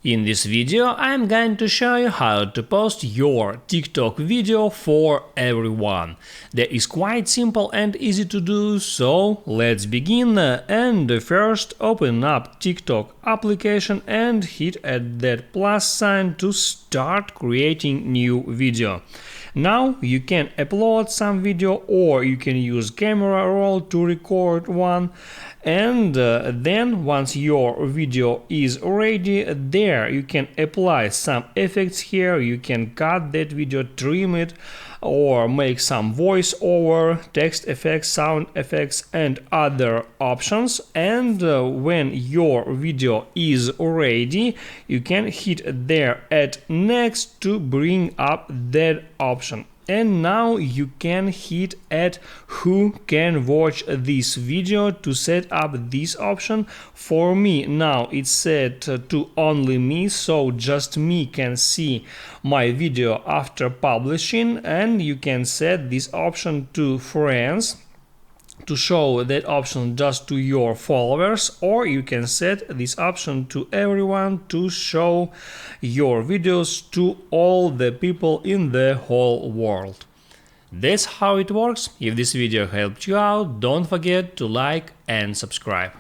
In this video I'm going to show you how to post your TikTok video for everyone. That is quite simple and easy to do, so let's begin. And first open up TikTok application and hit at that plus sign to start creating new video. Now you can upload some video or you can use camera roll to record one, and then once your video is ready, there you can apply some effects here. You can cut that video, trim it, or make some voiceover, text effects, sound effects and other options. And when your video is ready, you can hit there at next to bring up that option. And now you can hit at who can watch this video to set up this option. For me now it's set to only me, so just me can see my video after publishing, and you can set this option to friends to show that option just to your followers, or you can set this option to everyone to show your videos to all the people in the whole world. That's how it works. If this video helped you out, don't forget to like and subscribe.